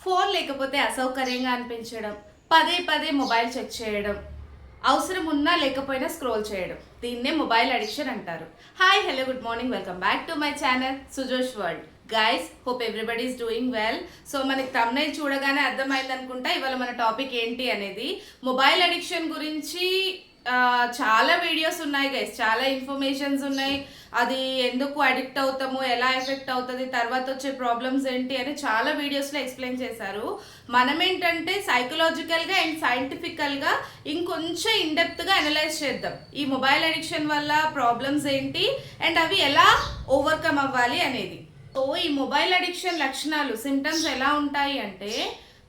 Phone లేకపోతే అసౌకర్యంగా అనిపించడం, పదే పదే మొబైల్ చెక్ చేయడం, అవసరం ఉన్నా లేకపోయినా స్క్రోల్ చేయడం, దీన్నే మొబైల్ అడిక్షన్ అంటారు. Hi hello good morning, welcome back to my channel Sujosh World. Guys, hope everybody is doing well. So మనకి థంబ్నెయిల్ చూడగానే అర్థమైంది అనుకుంటా ఇవాళ మన టాపిక్ ఏంటి అనేది. మొబైల్ అడిక్షన్ గురించి చాలా వీడియోస్ ఉన్నాయి గైస్, చాలా ఇన్ఫర్మేషన్స్ ఉన్నాయి. అది ఎందుకు అడిక్ట్ అవుతాము, ఎలా ఎఫెక్ట్ అవుతుంది, తర్వాత వచ్చే ప్రాబ్లమ్స్ ఏంటి అని చాలా వీడియోస్లో ఎక్స్ప్లెయిన్ చేశారు. మనం ఏంటంటే సైకలాజికల్గా అండ్ సైంటిఫికల్గా ఇంకొంచెం ఇన్డెప్త్గా అనలైజ్ చేద్దాం ఈ మొబైల్ అడిక్షన్ వల్ల ప్రాబ్లమ్స్ ఏంటి అండ్ అవి ఎలా ఓవర్కమ్ అవ్వాలి అనేది. సో ఈ మొబైల్ అడిక్షన్ లక్షణాలు, సిమ్టమ్స్ ఎలా ఉంటాయి అంటే,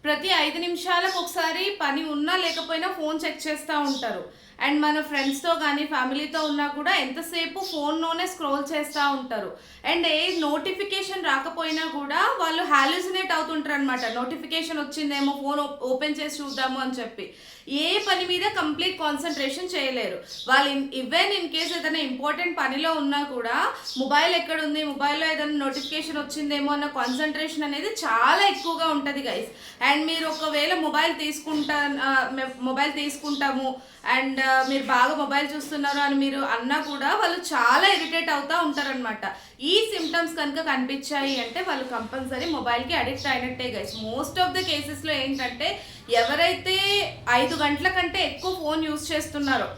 ప్రతి 5 నిమిషాలకు ఒకసారి పని ఉన్నా లేకపోయినా ఫోన్ చెక్ చేస్తూ ఉంటారు. అండ్ మన ఫ్రెండ్స్తో కానీ ఫ్యామిలీతో ఉన్నా కూడా ఎంతసేపు ఫోన్లోనే స్క్రోల్ చేస్తూ ఉంటారు. అండ్ ఏ నోటిఫికేషన్ రాకపోయినా కూడా వాళ్ళు హాల్యూసినేట్ అవుతుంటారు అనమాట. నోటిఫికేషన్ వచ్చిందేమో ఫోన్ ఓపెన్ చేసి చూద్దాము అని చెప్పి ఏ పని మీద కంప్లీట్ కాన్సన్ట్రేషన్ చేయలేరు వాళ్ళు. ఈవెన్ ఇన్ కేస్ ఏదైనా ఇంపార్టెంట్ పనిలో ఉన్నా కూడా మొబైల్ ఎక్కడుంది, మొబైల్లో ఏదైనా నోటిఫికేషన్ వచ్చిందేమో అన్న కాన్సన్ట్రేషన్ అనేది చాలా ఎక్కువగా ఉంటుంది గైస్. అండ్ మీరు ఒకవేళ మొబైల్ తీసుకుంటాము అండ్ మీరు బాగా మొబైల్ చూస్తున్నారు అని మీరు అన్నా కూడా వాళ్ళు చాలా ఇరిటేట్ అవుతూ ఉంటారనమాట. ఈ సిమ్టమ్స్ కనుక కనిపించాయి అంటే వాళ్ళు కంపల్సరీ మొబైల్కి అడిక్ట్ అయినట్టే గైస్. మోస్ట్ ఆఫ్ ద కేసెస్లో ఏంటంటే ఎవరైతే 5 గంటల కంటే ఎక్కువ ఫోన్ యూస్ చేస్తున్నారో,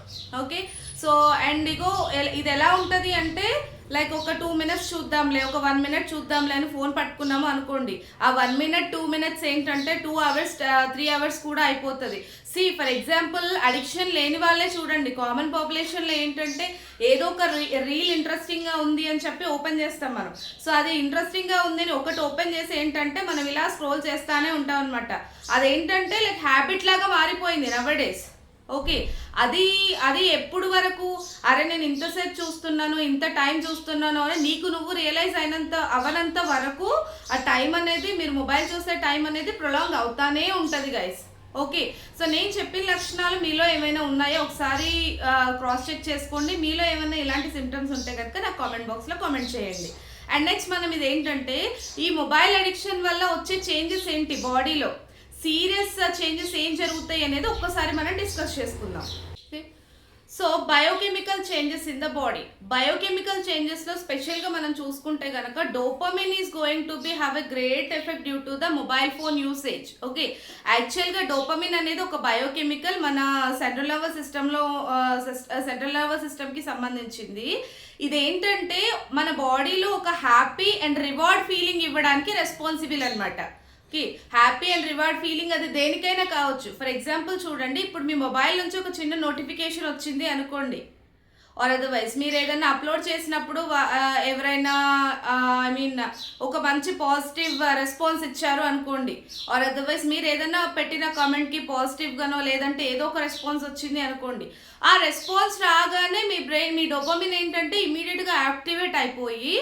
ఓకే. సో అండ్ ఇది ఎలా ఉంటుంది అంటే, లైక్ ఒక 2 మినిట్స్ చూద్దాంలే, ఒక 1 మినిట్ చూద్దాంలే అని ఫోన్ పట్టుకున్నాము అనుకోండి, ఆ 1 మినిట్ 2 మినిట్స్ ఏంటంటే 2 అవర్స్ 3 అవర్స్ కూడా అయిపోతుంది. ఫర్ ఎగ్జాంపుల్ అడిక్షన్ లేని వాళ్ళే చూడండి, కామన్ పాపులేషన్లో ఏంటంటే ఏదో ఒక రీల్ ఇంట్రెస్టింగ్గా ఉంది అని చెప్పి ఓపెన్ చేస్తాం మనం. సో అది ఇంట్రెస్టింగ్గా ఉంది అని ఒకటి ఓపెన్ చేసి ఏంటంటే మనం ఇలా స్క్రోల్ చేస్తానే ఉంటాం అనమాట. అదేంటంటే లైక్ హ్యాబిట్ లాగా మారిపోయింది నవడేస్, ఓకే. అది ఎప్పుడు వరకు, అరే నేను ఇంతసేపు చూస్తున్నాను, ఇంత టైం చూస్తున్నాను అని నీకు నువ్వు రియలైజ్ అవనంత వరకు ఆ టైం అనేది, మీరు మొబైల్ చూసే టైం అనేది ప్రొలాంగ్ అవుతానే ఉంటుంది గైస్, ఓకే. సో నేను చెప్పిన లక్షణాలు మీలో ఏమైనా ఉన్నాయో ఒకసారి క్రాస్ చెక్ చేసుకోండి. మీలో ఏమైనా ఇలాంటి సిమ్టమ్స్ ఉంటే కనుక నాకు కామెంట్ బాక్స్లో కామెంట్ చేయండి. అండ్ నెక్స్ట్ మనం ఇది ఏంటంటే, ఈ మొబైల్ అడిక్షన్ వల్ల వచ్చే చేంజెస్ ఏంటి, బాడీలో సీరియస్ చేంజెస్ ఏం జరుగుతాయి అనేది ఒక్కసారి మనం డిస్కస్ చేసుకుందాం. So biochemical changes in the body. Biochemical చేంజెస్లో స్పెషల్గా మనం చూసుకుంటే కనుక dopamine is going to be have a great effect due to the mobile phone usage, okay. యాక్చువల్గా డోపమిన్ అనేది ఒక బయోకెమికల్, మన సెంట్రల్ నర్వస్ సిస్టమ్కి సంబంధించింది. ఇదేంటంటే మన బాడీలో ఒక హ్యాపీ అండ్ రివార్డ్ ఫీలింగ్ ఇవ్వడానికి రెస్పాన్సిబుల్ అనమాట. హ్యాపీ అండ్ రివార్డ్ ఫీలింగ్ అది దేనికైనా కావచ్చు. ఫర్ ఎగ్జాంపుల్ చూడండి, ఇప్పుడు మీ మొబైల్ నుంచి ఒక చిన్న నోటిఫికేషన్ వచ్చింది అనుకోండి, ఆర్ అదర్వైజ్ మీరు ఏదైనా అప్లోడ్ చేసినప్పుడు ఎవరైనా ఒక మంచి పాజిటివ్ రెస్పాన్స్ ఇచ్చారు అనుకోండి, ఆర్ అదర్వైజ్ మీరు ఏదైనా పెట్టిన కామెంట్కి పాజిటివ్గానో లేదంటే ఏదో ఒక రెస్పాన్స్ వచ్చింది అనుకోండి, ఆ రెస్పాన్స్ రాగానే మీ డోపమిన్ ఏంటంటే ఇమీడియట్గా యాక్టివేట్ అయిపోయి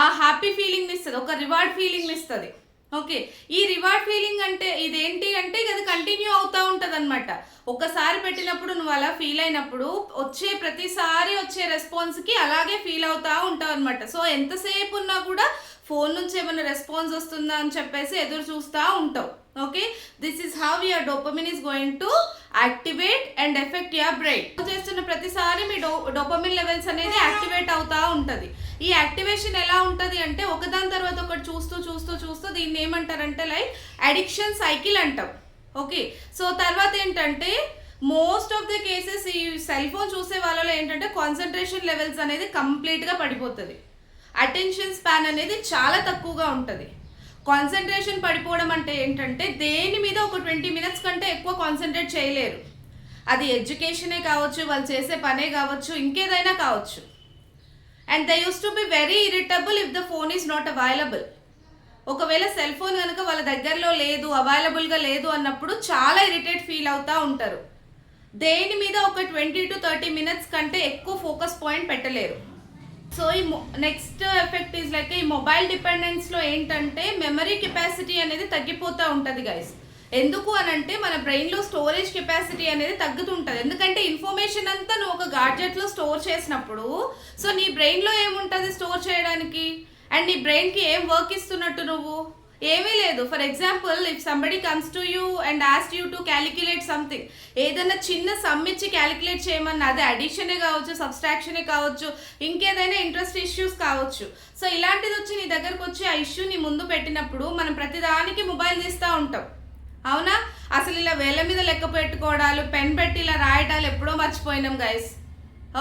ఆ హ్యాపీ ఫీలింగ్ని ఇస్తుంది, ఒక రివార్డ్ ఫీలింగ్ని ఇస్తుంది, ఓకే. ఈ రివార్డ్ ఫీలింగ్ అంటే ఇదేంటి అంటే అది కంటిన్యూ అవుతూ ఉంటుంది అనమాట. ఒకసారి పెట్టినప్పుడు నువ్వు అలా ఫీల్ అయినప్పుడు ప్రతిసారి వచ్చే రెస్పాన్స్కి అలాగే ఫీల్ అవుతూ ఉంటావు అనమాట. సో ఎంతసేపు ఉన్నా కూడా ఫోన్ నుంచి ఏమైనా రెస్పాన్స్ వస్తుందా అని చెప్పేసి ఎదురు చూస్తూ ఉంటావు, okay. This is how your dopamine is going to activate and effect your brain. చేస్తున్న ప్రతిసారి మీ డోపమిన్ లెవెల్స్ అనేది యాక్టివేట్ అవుతూ ఉంటుంది. ఈ యాక్టివేషన్ ఎలా ఉంటుంది అంటే ఒకదాని తర్వాత ఒకటి చూస్తూ చూస్తూ చూస్తూ దీన్ని ఏమంటారంటే లైక్ అడిక్షన్ సైకిల్ అంటాం, ఓకే. సో తర్వాత ఏంటంటే మోస్ట్ ఆఫ్ ద కేసెస్ ఈ సెల్ ఫోన్ చూసే వాళ్ళలో ఏంటంటే కాన్సన్ట్రేషన్ లెవెల్స్ అనేది కంప్లీట్గా పడిపోతుంది. అటెన్షన్ స్పాన్ అనేది చాలా తక్కువగా ఉంటుంది. కాన్సన్ట్రేషన్ పడిపోవడం అంటే ఏంటంటే దేని మీద ఒక 20 మినిట్స్ కంటే ఎక్కువ కాన్సన్ట్రేట్ చేయలేరు. అది ఎడ్యుకేషనే కావచ్చు, వాళ్ళు చేసే పనే కావచ్చు, ఇంకేదైనా కావచ్చు. And they use to be very irritable if the phone is not available. ఒకవేళ సెల్ ఫోన్ కనుక వాళ్ళ దగ్గరలో లేదు, అవైలబుల్గా లేదు అన్నప్పుడు చాలా ఇరిటేట్ ఫీల్ అవుతూ ఉంటారు. దేని మీద ఒక 20 to 30 మినిట్స్ కంటే ఎక్కువ ఫోకస్ పాయింట్ పెట్టలేరు. సో ఈ నెక్స్ట్ ఎఫెక్ట్ ఈజ్ లైక్ ఈ మొబైల్ డిపెండెన్స్లో ఏంటంటే మెమరీ కెపాసిటీ అనేది తగ్గిపోతూ ఉంటుంది గైస్. ఎందుకు అనంటే మన బ్రెయిన్లో స్టోరేజ్ కెపాసిటీ అనేది తగ్గుతుంటుంది. ఎందుకంటే ఇన్ఫర్మేషన్ అంతా నువ్వు ఒక గాడ్జెట్లో స్టోర్ చేసినప్పుడు, సో నీ బ్రెయిన్లో ఏముంటుంది స్టోర్ చేయడానికి, అండ్ నీ బ్రెయిన్కి ఏం వర్క్ ఇస్తున్నట్టు నువ్వు ఏమీ లేదు. For example if somebody comes to you and ask you to calculate something, ఏదైనా చిన్న సమ్ ఇచ్చి క్యాలిక్యులేట్ చేయమన్నా, అది అడిషనే కావచ్చు, సబ్స్ట్రాక్షనే కావచ్చు, ఇంకేదైనా ఇంట్రెస్ట్ ఇష్యూస్ కావచ్చు. సో ఇలాంటిది వచ్చి నీ దగ్గరకు వచ్చి ఆ ఇష్యూ నీ ముందు పెట్టినప్పుడు మనం ప్రతిదానికి మొబైల్ తీస్తూ ఉంటాం, అవునా? అసలు ఇలా వేళ్ళ మీద లెక్క పెట్టుకోవడాలు, పెన్ పెట్టి ఇలా రాయటాలు ఎప్పుడో మర్చిపోయినాం గైస్.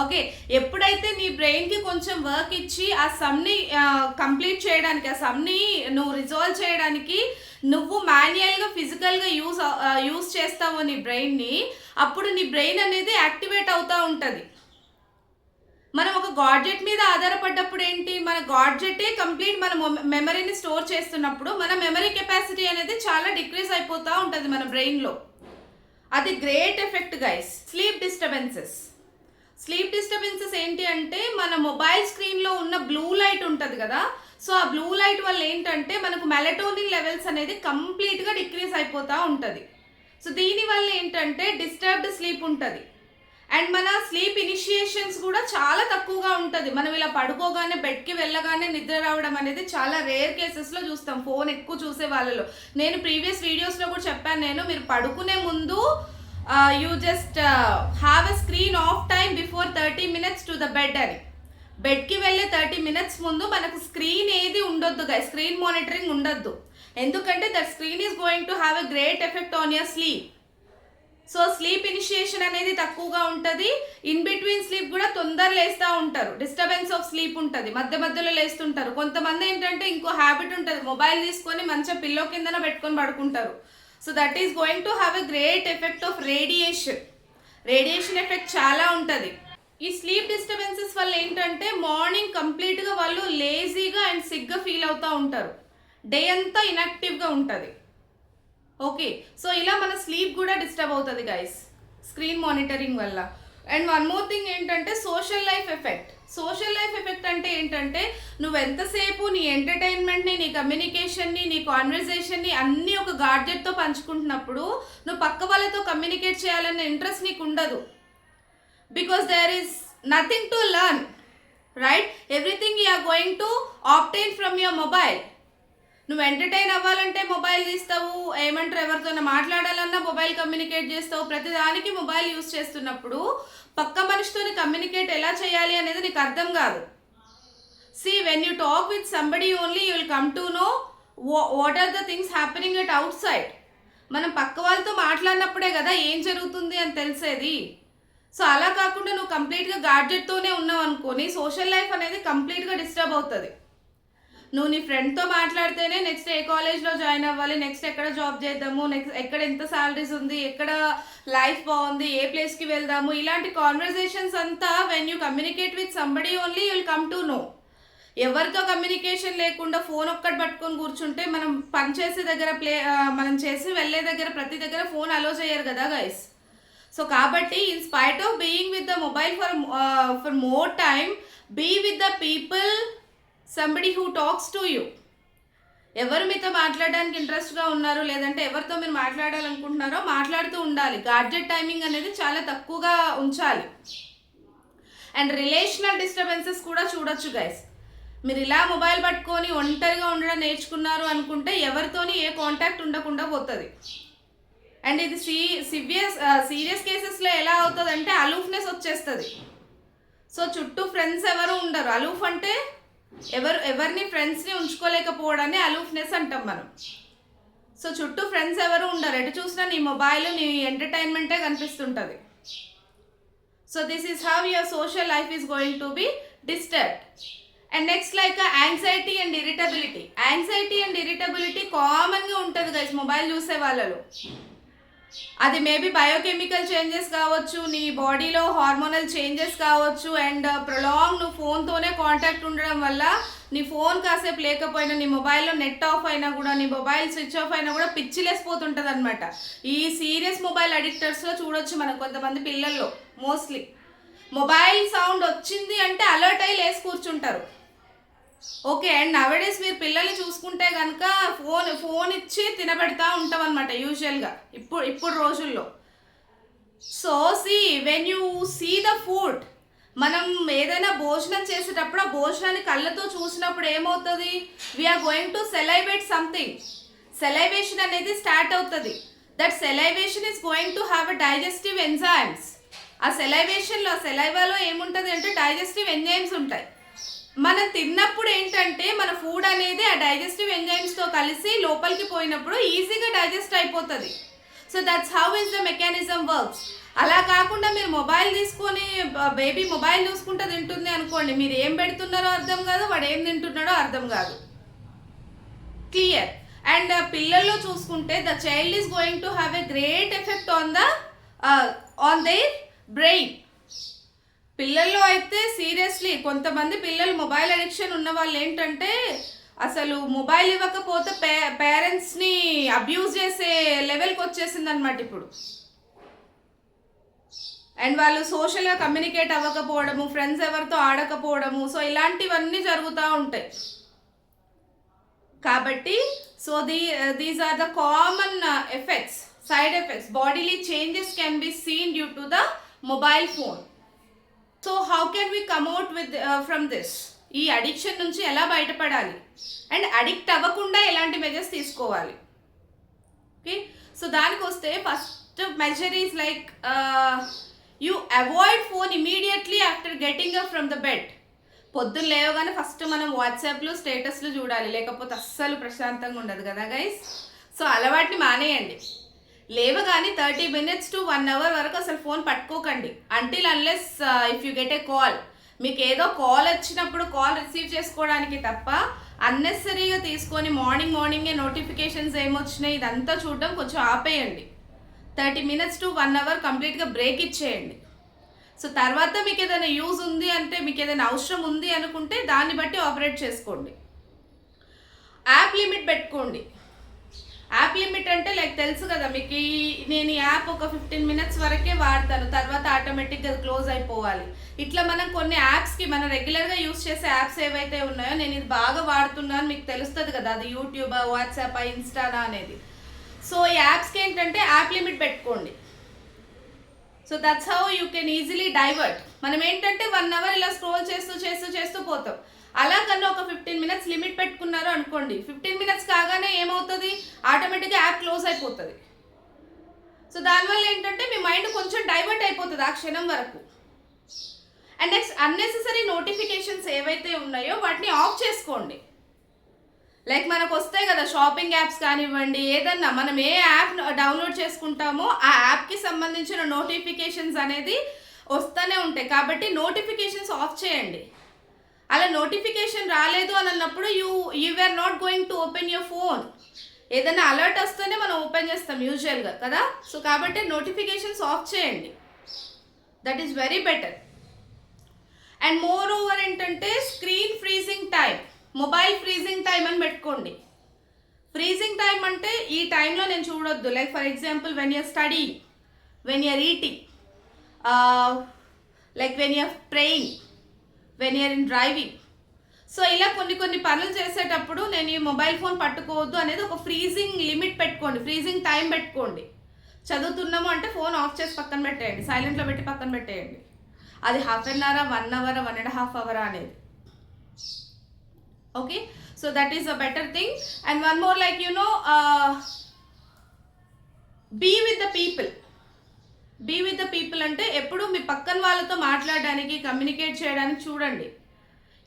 ఓకే, ఎప్పుడైతే నీ బ్రెయిన్కి కొంచెం వర్క్ ఇచ్చి ఆ సమ్ని కంప్లీట్ చేయడానికి, ఆ సమ్ని నువ్వు రిజాల్వ్ చేయడానికి నువ్వు మాన్యువల్గా ఫిజికల్గా యూజ్ చేస్తావు నీ బ్రెయిన్ని, అప్పుడు నీ బ్రెయిన్ అనేది యాక్టివేట్ అవుతూ ఉంటుంది. మనం ఒక గాడ్జెట్ మీద ఆధారపడ్డప్పుడు ఏంటి, మన గాడ్జెటే కంప్లీట్ మన మెమరీని స్టోర్ చేస్తున్నప్పుడు మన మెమరీ కెపాసిటీ అనేది చాలా డిక్రీజ్ అయిపోతూ ఉంటుంది మన బ్రెయిన్లో. అది great effect guys. Sleep disturbances ఏంటి అంటే, మన మొబైల్ స్క్రీన్లో ఉన్న బ్లూ లైట్ ఉంటుంది కదా, సో ఆ బ్లూ లైట్ వల్ల ఏంటంటే మనకు మెలటోనిన్ లెవెల్స్ అనేది కంప్లీట్గా డిక్రీజ్ అయిపోతూ ఉంటుంది. సో దీనివల్ల ఏంటంటే డిస్టర్బ్డ్ స్లీప్ ఉంటుంది అండ్ మన స్లీప్ ఇనిషియేషన్స్ కూడా చాలా తక్కువగా ఉంటుంది. మనం ఇలా పడుకోగానే బెడ్కి వెళ్ళగానే నిద్ర రావడం అనేది చాలా రేర్ కేసెస్లో చూస్తాం ఫోన్ ఎక్కువ చూసే వాళ్ళలో. నేను ప్రీవియస్ వీడియోస్లో కూడా చెప్పాను, మీరు పడుకునే ముందు you just have a screen off time before 30 minutes to the bed అని. బెడ్కి వెళ్ళే 30 minutes ముందు మనకు స్క్రీన్ ఏది ఉండొద్దు గైస్, స్క్రీన్ మానిటరింగ్ ఉండొద్దు. ఎందుకంటే that screen is going to have a great effect on your sleep. So sleep initiation అనేది తక్కువగా ఉంటుంది, ఇన్ బిట్వీన్ స్లీప్ కూడా తొందర లేస్తూ ఉంటారు, డిస్టర్బెన్స్ ఆఫ్ స్లీప్ ఉంటుంది, మధ్య మధ్యలో లేస్తుంటారు. కొంతమంది ఏంటంటే ఇంకో హ్యాబిట్ ఉంటుంది, మొబైల్ తీసుకొని మంచిగా పిల్లో కిందన పెట్టుకొని పడుకుంటారు. So that is going to have a great effect of radiation effect చాలా ఉంటుంది. ఈ స్లీప్ డిస్టర్బెన్సెస్ వల్ల ఏంటంటే మార్నింగ్ కంప్లీట్గా వాళ్ళు లేజీగా అండ్ సిగ్గా ఫీల్ అవుతూ ఉంటారు, డే అంతా ఇన్యాక్టివ్గా ఉంటుంది. ఓకే, సో ఇలా మన స్లీప్ కూడా డిస్టర్బ్ అవుతుంది గైస్ స్క్రీన్ మానిటరింగ్ వల్ల. అండ్ వన్ మోర్ థింగ్ ఏంటంటే సోషల్ లైఫ్ ఎఫెక్ట్ అంటే ఏంటంటే నువ్వు ఎంతసేపు నీ ఎంటర్టైన్మెంట్ని, నీ కమ్యూనికేషన్ని, నీ కాన్వర్జేషన్ని అన్నీ ఒక గాడ్జెట్తో పంచుకుంటున్నప్పుడు నువ్వు పక్క వాళ్ళతో కమ్యూనికేట్ చేయాలన్న ఇంట్రెస్ట్ నీకు ఉండదు. Because there is nothing to learn, right? Everything you are going to obtain from your mobile. నువ్వు ఎంటర్టైన్ అవ్వాలంటే మొబైల్ తీస్తావు, ఏమంటారు ఎవరితోనే మాట్లాడాలన్నా మొబైల్ కమ్యూనికేట్ చేస్తావు, ప్రతిదానికి మొబైల్ యూజ్ చేస్తున్నప్పుడు పక్క మనిషితో కమ్యూనికేట్ ఎలా చేయాలి అనేది నీకు అర్థం కాదు. See, when you talk with somebody only, you will come to know what are the things happening at outside. మనం పక్క వాళ్ళతో మాట్లాడినప్పుడే కదా ఏం జరుగుతుంది అని తెలిసేది. సో అలా కాకుండా నువ్వు కంప్లీట్గా గాడ్జెట్తోనే ఉన్నావు అనుకోని సోషల్ లైఫ్ అనేది కంప్లీట్గా డిస్టర్బ్ అవుతుంది. నువ్వు నీ ఫ్రెండ్తో మాట్లాడితేనే నెక్స్ట్ ఏ కాలేజ్లో జాయిన్ అవ్వాలి, నెక్స్ట్ ఎక్కడ జాబ్ చేద్దాము, నెక్స్ట్ ఎక్కడ ఎంత సాలరీస్ ఉంది, ఎక్కడ లైఫ్ బాగుంది, ఏ ప్లేస్కి వెళ్దాము, ఇలాంటి కాన్వర్జేషన్స్ అంతా when you communicate with somebody only you will come to know. ఎవరితో కమ్యూనికేషన్ లేకుండా ఫోన్ ఒక్కటి పట్టుకొని కూర్చుంటే మనం పనిచేసే దగ్గర మనం చేసి వెళ్ళే దగ్గర ప్రతి దగ్గర ఫోన్ అలో చేయరు కదా గైస్. సో కాబట్టి in spite of being with the mobile for more time, be with the people somebody who talks to you. ఎవరు మీతో మాట్లాడడానికి ఇంట్రెస్ట్గా ఉన్నారు, లేదంటే ఎవరితో మీరు మాట్లాడాలనుకుంటున్నారో మాట్లాడుతూ ఉండాలి. గాడ్జెట్ టైమింగ్ అనేది చాలా తక్కువగా ఉంచాలి. అండ్ రిలేషనల్ డిస్టర్బెన్సెస్ కూడా చూడొచ్చు గైస్. మీరు ఇలా మొబైల్ పట్టుకొని ఒంటరిగా ఉండడం నేర్చుకున్నారు అనుకుంటే ఎవరితోని ఏ కాంటాక్ట్ ఉండకుండా పోతుంది. అండ్ ఇది సీరియస్ కేసెస్లో ఎలా అవుతుంది అంటే అలూఫ్నెస్ వచ్చేస్తుంది. సో చుట్టూ ఫ్రెండ్స్ ఎవరు ఉండరు. అలూఫ్ అంటే ఎవరిని ఫ్రెండ్స్ని ఉంచుకోలేకపోవడాన్ని అలూఫ్నెస్ అంటాం మనం. సో చుట్టూ ఫ్రెండ్స్ ఎవరు ఉండరు, ఎటు చూసినా నీ మొబైల్, నీ ఎంటర్టైన్మెంటే కనిపిస్తుంటుంది. So this is how your social life is going to be disturbed. And next like anxiety and irritability కామన్గా ఉంటుంది గైస్ మొబైల్ చూసే వాళ్ళలో. అది మేబీ బయోకెమికల్ చేంజెస్ కావచ్చు, నీ బాడీలో హార్మోనల్ చేంజెస్ కావచ్చు, అండ్ ప్రొలాంగ్ నువ్వు ఫోన్తోనే కాంటాక్ట్ ఉండడం వల్ల నీ ఫోన్ కాసేపు లేకపోయినా, నీ మొబైల్లో నెట్ ఆఫ్ అయినా కూడా, నీ మొబైల్ స్విచ్ ఆఫ్ అయినా కూడా పిచ్చిలేసిపోతుంటుంది అనమాట. ఈ సీరియస్ మొబైల్ అడిక్టర్స్లో చూడొచ్చు మనం కొంతమంది పిల్లల్లో. మోస్ట్లీ మొబైల్ సౌండ్ వచ్చింది అంటే అలర్ట్ అయ్యి లేసి కూర్చుంటారు. ఓకే, అండ్ నవడేస్ మీరు పిల్లల్ని చూసుకుంటే కనుక ఫోన్ ఇచ్చి తినబెడతా ఉంటాం అనమాట యూజువల్గా ఇప్పుడు రోజుల్లో. So when you see the food, మనం ఏదైనా భోజనం చేసేటప్పుడు ఆ భోజనాన్ని కళ్ళతో చూసినప్పుడు ఏమవుతుంది, we're going to salivate something. Salivation అనేది స్టార్ట్ అవుతుంది. That salivation is going to have a digestive enzymes. ఆ సెలైవేషన్లో, సెలైవాలో ఏముంటుంది అంటే డైజెస్టివ్ ఎంజైమ్స్ ఉంటాయి. మనం తిన్నప్పుడు ఏంటంటే మన ఫుడ్ అనేది ఆ డైజెస్టివ్ ఎంజైమ్స్తో కలిసి లోపలికి పోయినప్పుడు ఈజీగా డైజెస్ట్ అయిపోతుంది. So that's how is the mechanism works. అలా కాకుండా మీరు మొబైల్ తీసుకొని బేబీ మొబైల్ చూసుకుంటూ తింటుంది అనుకోండి, మీరు ఏం పెడుతున్నారో అర్థం కాదు, వాడు ఏం తింటున్నాడో అర్థం కాదు. క్లియర్. అండ్ పిల్లల్లో చూసుకుంటే the child is going to have a great effect on their brain. పిల్లల్లో అయితే సీరియస్లీ కొంతమంది పిల్లలు మొబైల్ అడిక్షన్ ఉన్న వాళ్ళు ఏంటంటే అసలు మొబైల్ ఇవ్వకపోతే పేరెంట్స్ని అబ్యూజ్ చేసే లెవెల్కి వచ్చేసింది అనమాట ఇప్పుడు. అండ్ వాళ్ళు సోషల్గా కమ్యూనికేట్ అవ్వకపోవడము, ఫ్రెండ్స్ ఎవరితో ఆడకపోవడము, సో ఇలాంటివన్నీ జరుగుతూ ఉంటాయి. కాబట్టి so these are the common effects, side effects. Bodily changes can be seen due to the mobile phone. So how can we come out with from this? ఈ అడిక్షన్ నుంచి ఎలా బయటపడాలి అండ్ అడిక్ట్ అవ్వకుండా ఎలాంటి మెజర్స్ తీసుకోవాలి? ఓకే, సో దానికి వస్తే first measure is like you avoid phone immediately after getting up from the bed. పొద్దున్న లేవగానే ఫస్ట్ మనం వాట్సాప్లు స్టేటస్లు చూడాలి, లేకపోతే అస్సలు ప్రశాంతంగా ఉండదు కదా గైస్. సో అలవాటుని మానేయండి. లేవగానే 30 minutes to 1 hour వరకు అసలు ఫోన్ పట్టుకోకండి. Until unless if you get a call, మీకు ఏదో కాల్ వచ్చినప్పుడు కాల్ రిసీవ్ చేసుకోవడానికి తప్ప అన్నెసరీగా తీసుకొని మార్నింగే నోటిఫికేషన్స్ ఏమొచ్చినాయి ఇదంతా చూడడం కొంచెం ఆపేయండి. 30 minutes to 1 hour కంప్లీట్గా బ్రేక్ ఇచ్చేయండి. సో తర్వాత మీకు ఏదైనా యూజ్ ఉంది అంటే, మీకు ఏదైనా అవసరం ఉంది అనుకుంటే దాన్ని బట్టి ఆపరేట్ చేసుకోండి. యాప్ లిమిట్ పెట్టుకోండి. యాప్ లిమిట్ అంటే లైక్ తెలుసు కదా మీకు, నేను ఈ యాప్ ఒక 15 minutes వరకే వాడతాను, తర్వాత ఆటోమేటిక్గా క్లోజ్ అయిపోవాలి. ఇట్లా మనం కొన్ని యాప్స్కి, మనం రెగ్యులర్గా యూస్ చేసే యాప్స్ ఏవైతే ఉన్నాయో, నేను ఇది బాగా వాడుతున్నాను మీకు తెలుస్తుంది కదా, అది యూట్యూబ్, వాట్సాప్, ఇన్స్టానా అనేది. సో ఈ యాప్స్కి ఏంటంటే యాప్ లిమిట్ పెట్టుకోండి. So that's how you can easily divert. మనం ఏంటంటే 1 hour ఇలా స్క్రోల్ చేస్తూ పోతాం. అలా కన్నా ఒక 15 minutes లిమిట్ పెట్టుకున్నారు అనుకోండి, 15 minutes కాగానే ఏమవుతుంది, ఆటోమేటిక్గా యాప్ క్లోజ్ అయిపోతుంది. సో దానివల్ల ఏంటంటే మీ మైండ్ కొంచెం డైవర్ట్ అయిపోతుంది ఆ క్షణం వరకు. అండ్ నెక్స్ట్ అన్నెసెసరీ నోటిఫికేషన్స్ ఏవైతే ఉన్నాయో వాటిని ఆఫ్ చేసుకోండి. లైక్ మనకు వస్తాయి కదా షాపింగ్ యాప్స్ కానివ్వండి, ఏదన్నా మనం ఏ యాప్ డౌన్లోడ్ చేసుకుంటామో ఆ యాప్కి సంబంధించిన నోటిఫికేషన్స్ అనేది వస్తూనే ఉంటాయి. కాబట్టి నోటిఫికేషన్స్ ఆఫ్ చేయండి. అలా నోటిఫికేషన్ రాలేదు అని అన్నప్పుడు you are not going to open your phone. ఏదైనా అలర్ట్ వస్తేనే మనం ఓపెన్ చేస్తాం యూజువల్గా కదా. సో కాబట్టి నోటిఫికేషన్స్ ఆఫ్ చేయండి. That is very better. And moreover ఏంటంటే screen freezing time, mobile freezing time అని పెట్టుకోండి. ఫ్రీజింగ్ టైం అంటే ఈ టైంలో నేను చూడొద్దు. Like for example when you're study, when you're eating, like when you're praying, when you're in driving. So ఇలా కొన్ని పనులు చేసేటప్పుడు నేను ఈ మొబైల్ ఫోన్ పట్టుకోవద్దు అనేది ఒక ఫ్రీజింగ్ లిమిట్ పెట్టుకోండి, ఫ్రీజింగ్ టైం పెట్టుకోండి. చదువుతున్నాము అంటే ఫోన్ ఆఫ్ చేసి పక్కన పెట్టేయండి, సైలెంట్లో పెట్టి పక్కన పెట్టేయండి. అది 1/2 hour, 1 hour, 1.5 hour అనేది. Okay, so that is a better thing. And one more, like be with the people. Be with the people అంటే ఎప్పుడు మీ పక్కన వాళ్ళతో మాట్లాడడానికి, కమ్యూనికేట్ చేయడానికి చూడండి.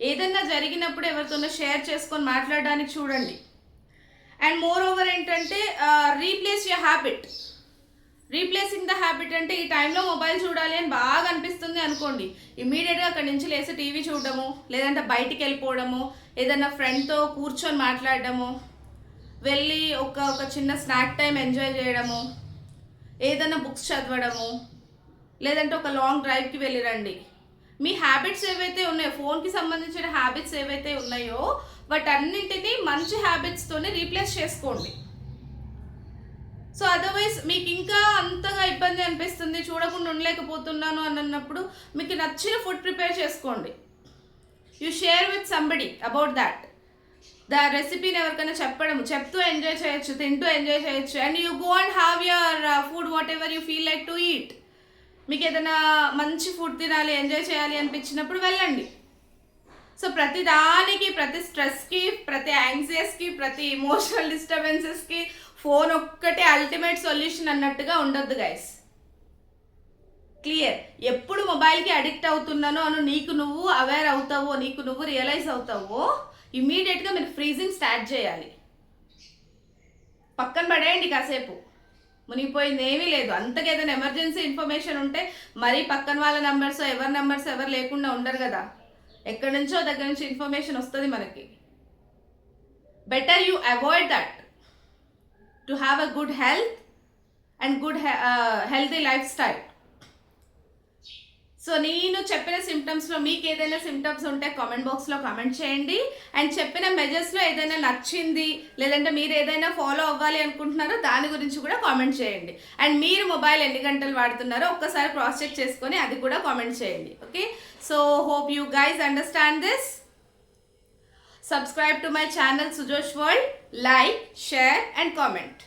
ఏదన్నా జరిగినప్పుడు ఎవరితోనో షేర్ చేసుకొని మాట్లాడడానికి చూడండి. అండ్ మోర్ ఓవర్ ఏంటంటే replace your habit. Replacing the habit అంటే ఈ టైంలో మొబైల్ చూడాలి అని బాగా అనిపిస్తుంది అనుకోండి, ఇమీడియట్గా అక్కడి నుంచి లేసి టీవీ చూడడము, లేదంటే బయటికి వెళ్ళిపోవడము, ఏదన్నా ఫ్రెండ్తో కూర్చొని మాట్లాడడము, వెళ్ళి ఒక చిన్న స్నాక్ టైం ఎంజాయ్ చేయడము, ఏదైనా బుక్స్ చదవడము, లేదంటే ఒక లాంగ్ డ్రైవ్కి వెళ్ళి రండి. మీ హ్యాబిట్స్ ఏవైతే ఉన్నాయో, ఫోన్కి సంబంధించిన హ్యాబిట్స్ ఏవైతే ఉన్నాయో వాటన్నింటినీ మంచి హ్యాబిట్స్తోనే రీప్లేస్ చేసుకోండి. సో అదర్వైజ్ మీకు ఇంకా అంతగా ఇబ్బంది అనిపిస్తుంది, చూడకుండా ఉండలేకపోతున్నాను అని అన్నప్పుడు మీకు నచ్చిన ఫుడ్ ప్రిపేర్ చేసుకోండి. You share with somebody about that. The రెసిపీని ఎవరికైనా చెప్తూ ఎంజాయ్ చేయొచ్చు, తింటూ ఎంజాయ్ చేయొచ్చు. And you go and have your food what ever you feel like to eat. మీకు ఏదైనా మంచి ఫుడ్ తినాలి, ఎంజాయ్ చేయాలి అనిపించినప్పుడు వెళ్ళండి. సో ప్రతి దానికి, ప్రతి స్ట్రెస్కి, ప్రతి యాంగ్జైటీస్కి, ప్రతి ఇమోషనల్ డిస్టర్బెన్సెస్కి ఫోన్ ఒక్కటే అల్టిమేట్ సొల్యూషన్ అన్నట్టుగా ఉండొద్దు గైస్. క్లియర్? ఎప్పుడు మొబైల్కి అడిక్ట్ అవుతున్నానో అని నీకు నువ్వు అవేర్ అవుతావో, నీకు నువ్వు రియలైజ్ అవుతావో, ఇమీడియట్గా మీరు ఫ్రీజింగ్ స్టార్ట్ చేయాలి. పక్కన పడేయండి కాసేపు, మునిగిపోయింది ఏమీ లేదు. అంతకు ఏదైనా ఎమర్జెన్సీ ఇన్ఫర్మేషన్ ఉంటే మరీ పక్కన వాళ్ళ నెంబర్స్, ఎవరి నెంబర్స్ ఎవరు లేకుండా ఉండరు కదా, ఎక్కడి నుంచో దగ్గర నుంచి ఇన్ఫర్మేషన్ వస్తుంది మనకి. Better you avoid that to have a good health and good healthy life style. So నేను చెప్పిన సిమ్టమ్స్లో మీకు ఏదైనా సిమ్టమ్స్ ఉంటే కామెంట్ బాక్స్లో కామెంట్ చేయండి. అండ్ చెప్పిన మెజర్స్లో ఏదైనా నచ్చింది, లేదంటే మీరు ఏదైనా ఫాలో అవ్వాలి అనుకుంటున్నారో దాని గురించి కూడా కామెంట్ చేయండి. అండ్ మీరు మొబైల్ ఎన్ని గంటలు వాడుతున్నారో ఒక్కసారి క్రాస్ చెక్ చేసుకొని అది కూడా కామెంట్ చేయండి. Okay, so hope you guys understand this. Subscribe to my channel Sujosh World, like, share and comment.